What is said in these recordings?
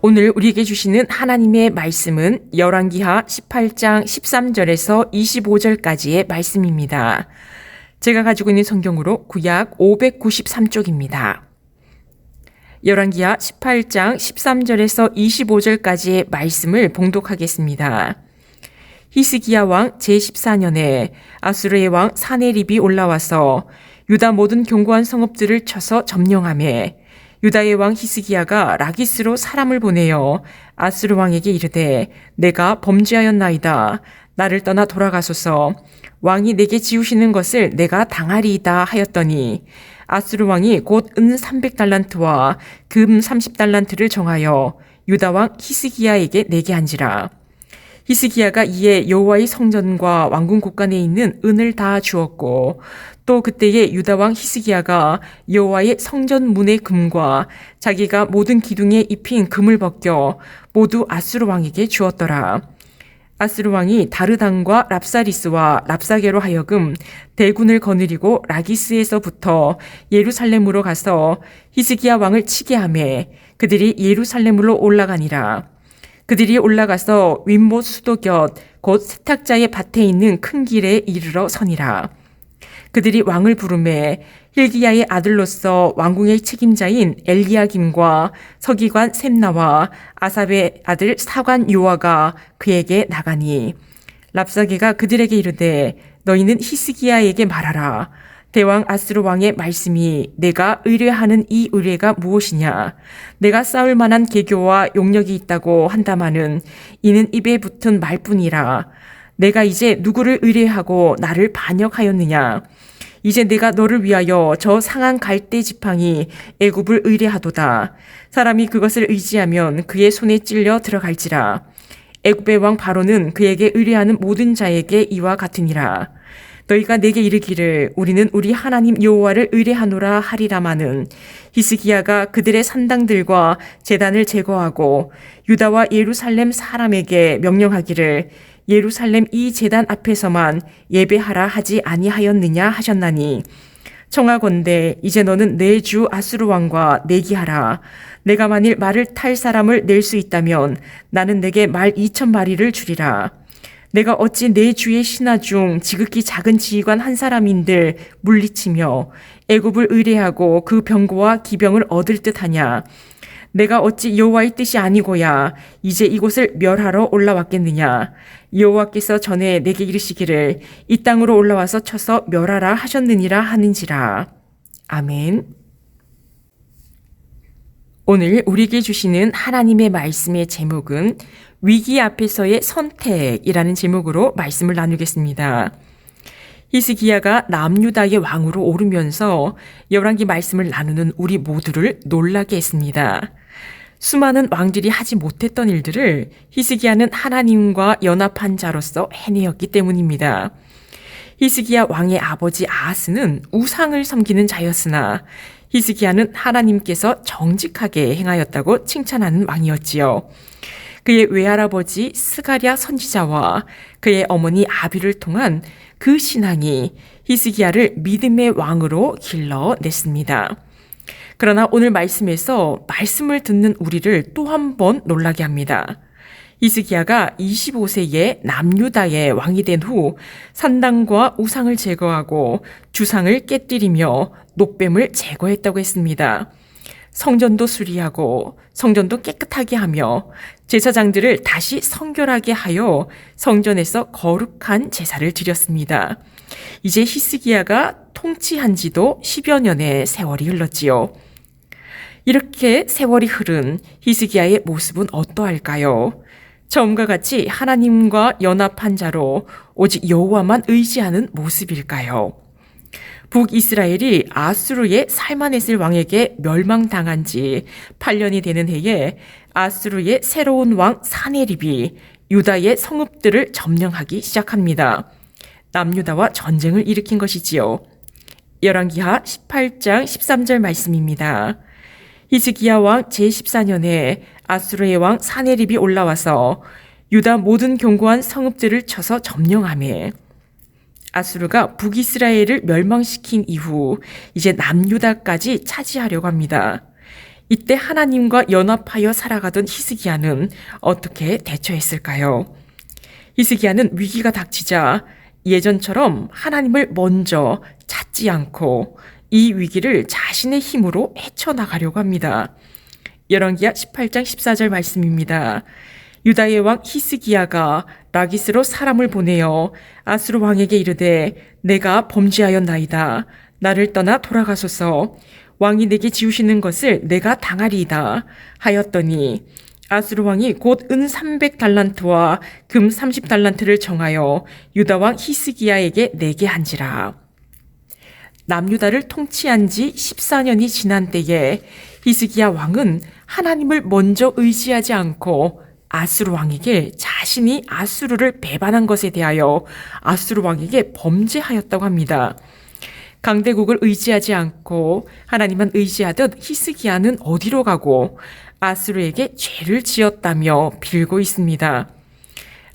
오늘 우리에게 주시는 하나님의 말씀은 열왕기하 18장 13절에서 25절까지의 말씀입니다. 제가 가지고 있는 성경으로 구약 593쪽입니다. 열왕기하 18장 13절에서 25절까지의 말씀을 봉독하겠습니다. 히스기야 왕 제14년에 아수르의 왕 사네립이 올라와서 유다 모든 견고한 성읍들을 쳐서 점령하매 유다의 왕 히스기야가 라기스로 사람을 보내어 아수르 왕에게 이르되 내가 범죄하였나이다. 나를 떠나 돌아가소서. 왕이 내게 지우시는 것을 내가 당하리이다 하였더니 아수르 왕이 곧 은 300달란트와 금 30달란트를 정하여 유다 왕 히스기야에게 내게 한지라. 히스기야가 이에 여호와의 성전과 왕궁 곳간에 있는 은을 다 주었고 또 그때에 유다 왕 히스기야가 여호와의 성전 문의 금과 자기가 모든 기둥에 입힌 금을 벗겨 모두 아수르 왕에게 주었더라. 아수르 왕이 다르단과 랍사리스와 랍사게로 하여금 대군을 거느리고 라기스에서부터 예루살렘으로 가서 히스기야 왕을 치게 하매 그들이 예루살렘으로 올라가니라. 그들이 올라가서 윗못 수도 곁 곧 세탁자의 밭에 있는 큰 길에 이르러 서니라. 그들이 왕을 부르매 hil기야의 아들로서 왕궁의 책임자인 엘리야김과 서기관 셈나와 아삽의 아들 사관 요아가 그에게 나가니 랍사게가 그들에게 이르되 너희는 히스기야에게 말하라. 대왕 아수르 왕의 말씀이 내가 의뢰하는 이 의뢰가 무엇이냐? 내가 싸울 만한 계교와 용력이 있다고 한다마는 이는 입에 붙은 말뿐이라. 내가 이제 누구를 의뢰하고 나를 반역하였느냐? 이제 내가 너를 위하여 저 상한 갈대 지팡이 애굽을 의뢰하도다. 사람이 그것을 의지하면 그의 손에 찔려 들어갈지라. 애굽의 왕 바로는 그에게 의뢰하는 모든 자에게 이와 같으니라. 너희가 내게 이르기를 우리는 우리 하나님 여호와를 의뢰하노라 하리라마는 히스기야가 그들의 산당들과 제단을 제거하고 유다와 예루살렘 사람에게 명령하기를 예루살렘 이 제단 앞에서만 예배하라 하지 아니하였느냐 하셨나니 청하건대 이제 너는 내 주 아수르 왕과 내기하라. 내가 만일 말을 탈 사람을 낼 수 있다면 나는 내게 말 2,000마리를 주리라. 내가 어찌 내 주의 신하 중 지극히 작은 지휘관 한 사람인들 물리치며 애굽을 의뢰하고 그 병거와 기병을 얻을 듯하냐? 내가 어찌 여호와의 뜻이 아니고야 이제 이곳을 멸하러 올라왔겠느냐? 여호와께서 전에 내게 이르시기를 이 땅으로 올라와서 쳐서 멸하라 하셨느니라 하는지라. 아멘. 오늘 우리에게 주시는 하나님의 말씀의 제목은 위기 앞에서의 선택이라는 제목으로 말씀을 나누겠습니다. 히스기야가 남유다의 왕으로 오르면서 열왕기 말씀을 나누는 우리 모두를 놀라게 했습니다. 수많은 왕들이 하지 못했던 일들을 히스기야는 하나님과 연합한 자로서 해내었기 때문입니다. 히스기야 왕의 아버지 아하스는 우상을 섬기는 자였으나 히스기야는 하나님께서 정직하게 행하였다고 칭찬하는 왕이었지요. 그의 외할아버지 스가랴 선지자와 그의 어머니 아비를 통한 그 신앙이 히스기야를 믿음의 왕으로 길러냈습니다. 그러나 오늘 말씀에서 말씀을 듣는 우리를 또 한 번 놀라게 합니다. 히스기야가 25세에 남유다의 왕이 된 후 산당과 우상을 제거하고 주상을 깨뜨리며 노뱀을 제거했다고 했습니다. 성전도 수리하고 성전도 깨끗하게 하며 제사장들을 다시 성결하게 하여 성전에서 거룩한 제사를 드렸습니다. 이제 히스기야가 통치한 지도 10여 년의 세월이 흘렀지요. 이렇게 세월이 흐른 히스기야의 모습은 어떠할까요? 처음과 같이 하나님과 연합한 자로 오직 여호와만 의지하는 모습일까요? 북이스라엘이 아수르의 살마네슬 왕에게 멸망당한 지 8년이 되는 해에 아수르의 새로운 왕 사네립이 유다의 성읍들을 점령하기 시작합니다. 남유다와 전쟁을 일으킨 것이지요. 열왕기하 18장 13절 말씀입니다. 히스기야 왕 제14년에 아수르의 왕 사네립이 올라와서 유다 모든 견고한 성읍들을 쳐서 점령하매 아수르가 북이스라엘을 멸망시킨 이후 이제 남유다까지 차지하려고 합니다. 이때 하나님과 연합하여 살아가던 히스기야는 어떻게 대처했을까요? 히스기야는 위기가 닥치자 예전처럼 하나님을 먼저 찾지 않고 이 위기를 자신의 힘으로 헤쳐나가려고 합니다. 열왕기하 18장 14절 말씀입니다. 유다의 왕 히스기야가 라기스로 사람을 보내어 아수르 왕에게 이르되 내가 범죄하였나이다. 나를 떠나 돌아가소서. 왕이 내게 지우시는 것을 내가 당하리이다 하였더니 아수르 왕이 곧 은 300달란트와 금 30달란트를 정하여 유다 왕 히스기야에게 내게 한지라. 남유다를 통치한 지 14년이 지난 때에 히스기야 왕은 하나님을 먼저 의지하지 않고 아수르 왕에게 자신이 아수르를 배반한 것에 대하여 아수르 왕에게 범죄하였다고 합니다. 강대국을 의지하지 않고 하나님만 의지하던 히스기야는 어디로 가고 아수르에게 죄를 지었다며 빌고 있습니다.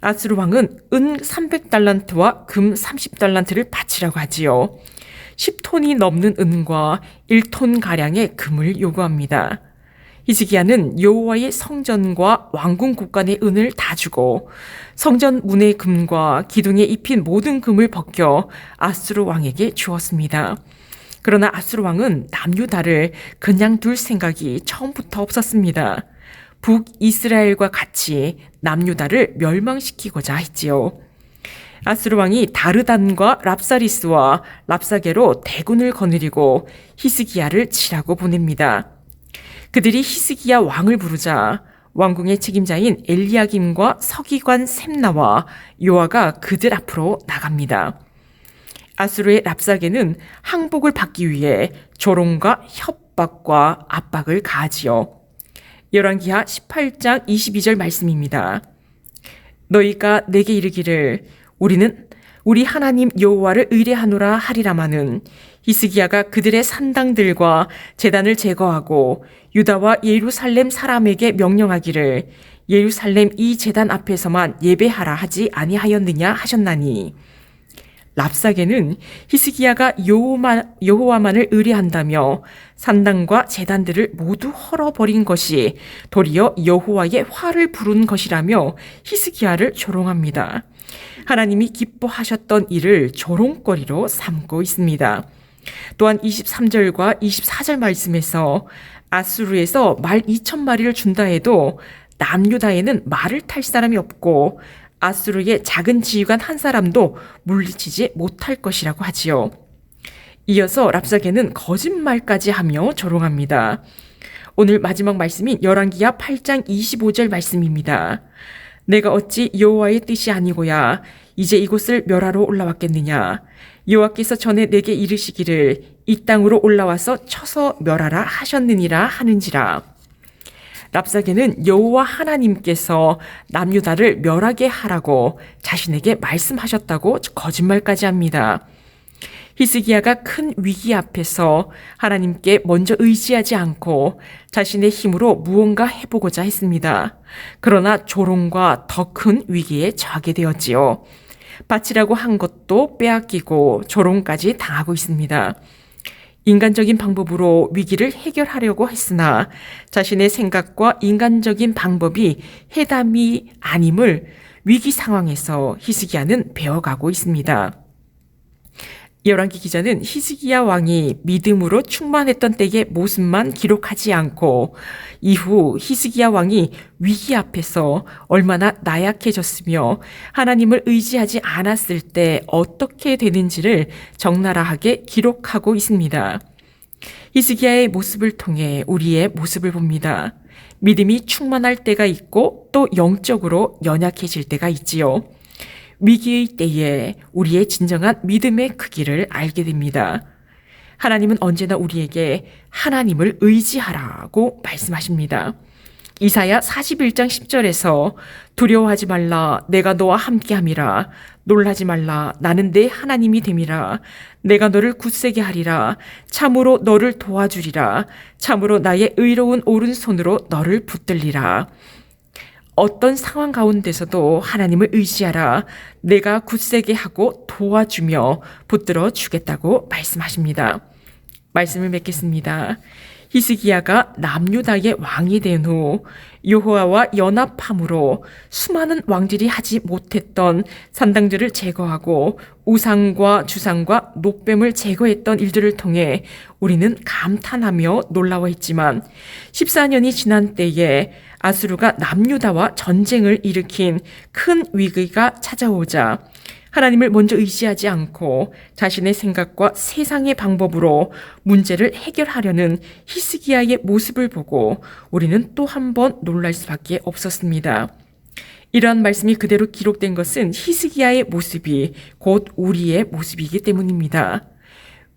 아수르 왕은 은 300달란트와 금 30달란트를 바치라고 하지요. 10톤이 넘는 은과 1톤 가량의 금을 요구합니다. 히스기야는 여호와의 성전과 왕궁 곳간의 은을 다 주고 성전 문의 금과 기둥에 입힌 모든 금을 벗겨 아수르 왕에게 주었습니다. 그러나 아수르 왕은 남유다를 그냥 둘 생각이 처음부터 없었습니다. 북이스라엘과 같이 남유다를 멸망시키고자 했지요. 아수르 왕이 다르단과 랍사리스와 랍사게로 대군을 거느리고 히스기야를 치라고 보냅니다. 그들이 히스기야 왕을 부르자 왕궁의 책임자인 엘리야김과 서기관 셈나와 요아가 그들 앞으로 나갑니다. 아수르의 랍사게는 항복을 받기 위해 조롱과 협박과 압박을 가하지요. 열왕기하 18장 22절 말씀입니다. 너희가 내게 이르기를 우리는 우리 하나님 여호와를 의뢰하노라 하리라마는 히스기야가 그들의 산당들과 제단을 제거하고 유다와 예루살렘 사람에게 명령하기를 예루살렘 이 제단 앞에서만 예배하라 하지 아니하였느냐 하셨나니 랍사게는 히스기야가 여호와만을 의뢰한다며 산당과 제단들을 모두 헐어버린 것이 도리어 여호와의 화를 부른 것이라며 히스기야를 조롱합니다. 하나님이 기뻐하셨던 일을 조롱거리로 삼고 있습니다. 또한 23절과 24절 말씀에서 아수르에서 말 2,000마리를 준다 해도 남유다에는 말을 탈 사람이 없고 아수르의 작은 지휘관 한 사람도 물리치지 못할 것이라고 하지요. 이어서 랍사게는 거짓말까지 하며 조롱합니다. 오늘 마지막 말씀인 열왕기하 8장 25절 말씀입니다. 내가 어찌 여호와의 뜻이 아니고야 이제 이곳을 멸하러 올라왔겠느냐. 여호와께서 전에 내게 이르시기를 이 땅으로 올라와서 쳐서 멸하라 하셨느니라 하는지라. 랍사게는 여호와 하나님께서 남유다를 멸하게 하라고 자신에게 말씀하셨다고 거짓말까지 합니다. 히스기야가 큰 위기 앞에서 하나님께 먼저 의지하지 않고 자신의 힘으로 무언가 해보고자 했습니다. 그러나 조롱과 더 큰 위기에 처하게 되었지요. 바치라고 한 것도 빼앗기고 조롱까지 당하고 있습니다. 인간적인 방법으로 위기를 해결하려고 했으나 자신의 생각과 인간적인 방법이 해답이 아님을 위기 상황에서 히스기야는 배워가고 있습니다. 열왕기 기자는 히스기야 왕이 믿음으로 충만했던 때의 모습만 기록하지 않고 이후 히스기야 왕이 위기 앞에서 얼마나 나약해졌으며 하나님을 의지하지 않았을 때 어떻게 되는지를 적나라하게 기록하고 있습니다. 히스기야의 모습을 통해 우리의 모습을 봅니다. 믿음이 충만할 때가 있고 또 영적으로 연약해질 때가 있지요. 위기의 때에 우리의 진정한 믿음의 크기를 알게 됩니다. 하나님은 언제나 우리에게 하나님을 의지하라고 말씀하십니다. 이사야 41장 10절에서 두려워하지 말라 내가 너와 함께함이라 놀라지 말라 나는 내 하나님이 됨이라 내가 너를 굳세게 하리라 참으로 너를 도와주리라 참으로 나의 의로운 오른손으로 너를 붙들리라. 어떤 상황 가운데서도 하나님을 의지하라. 내가 굳세게 하고 도와주며 붙들어 주겠다고 말씀하십니다. 말씀을 맺겠습니다. 히스기야가 남유다의 왕이 된 후 여호와와 연합함으로 수많은 왕들이 하지 못했던 산당들을 제거하고 우상과 주상과 노뱀을 제거했던 일들을 통해 우리는 감탄하며 놀라워했지만 14년이 지난 때에 아수르가 남유다와 전쟁을 일으킨 큰 위기가 찾아오자 하나님을 먼저 의지하지 않고 자신의 생각과 세상의 방법으로 문제를 해결하려는 히스기야의 모습을 보고 우리는 또 한 번 놀랄 수밖에 없었습니다. 이러한 말씀이 그대로 기록된 것은 히스기야의 모습이 곧 우리의 모습이기 때문입니다.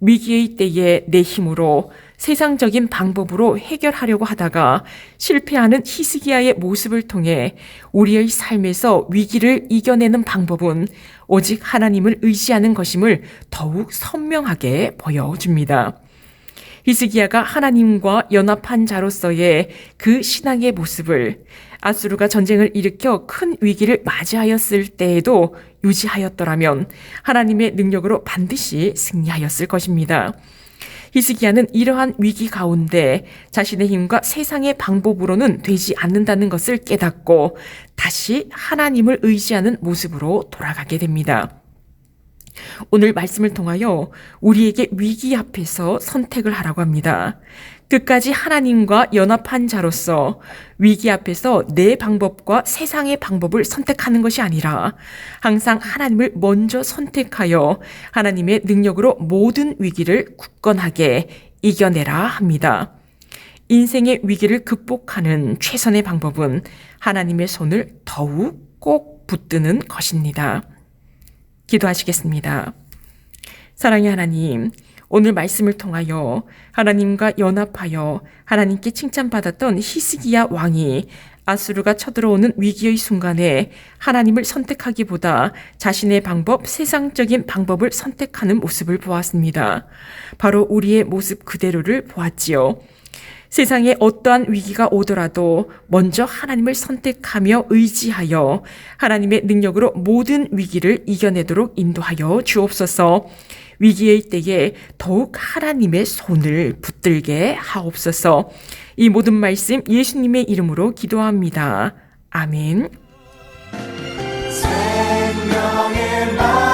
위기의 때에 내 힘으로 세상적인 방법으로 해결하려고 하다가 실패하는 히스기야의 모습을 통해 우리의 삶에서 위기를 이겨내는 방법은 오직 하나님을 의지하는 것임을 더욱 선명하게 보여줍니다. 히스기야가 하나님과 연합한 자로서의 그 신앙의 모습을 아수르가 전쟁을 일으켜 큰 위기를 맞이하였을 때에도 유지하였더라면 하나님의 능력으로 반드시 승리하였을 것입니다. 히스기야는 이러한 위기 가운데 자신의 힘과 세상의 방법으로는 되지 않는다는 것을 깨닫고 다시 하나님을 의지하는 모습으로 돌아가게 됩니다. 오늘 말씀을 통하여 우리에게 위기 앞에서 선택을 하라고 합니다. 끝까지 하나님과 연합한 자로서 위기 앞에서 내 방법과 세상의 방법을 선택하는 것이 아니라 항상 하나님을 먼저 선택하여 하나님의 능력으로 모든 위기를 굳건하게 이겨내라 합니다. 인생의 위기를 극복하는 최선의 방법은 하나님의 손을 더욱 꼭 붙드는 것입니다. 기도하시겠습니다. 사랑의 하나님, 오늘 말씀을 통하여 하나님과 연합하여 하나님께 칭찬받았던 히스기야 왕이 아수르가 쳐들어오는 위기의 순간에 하나님을 선택하기보다 자신의 방법, 세상적인 방법을 선택하는 모습을 보았습니다. 바로 우리의 모습 그대로를 보았지요. 세상에 어떠한 위기가 오더라도 먼저 하나님을 선택하며 의지하여 하나님의 능력으로 모든 위기를 이겨내도록 인도하여 주옵소서. 위기의 때에 더욱 하나님의 손을 붙들게 하옵소서. 이 모든 말씀 예수님의 이름으로 기도합니다. 아멘. 생명의 말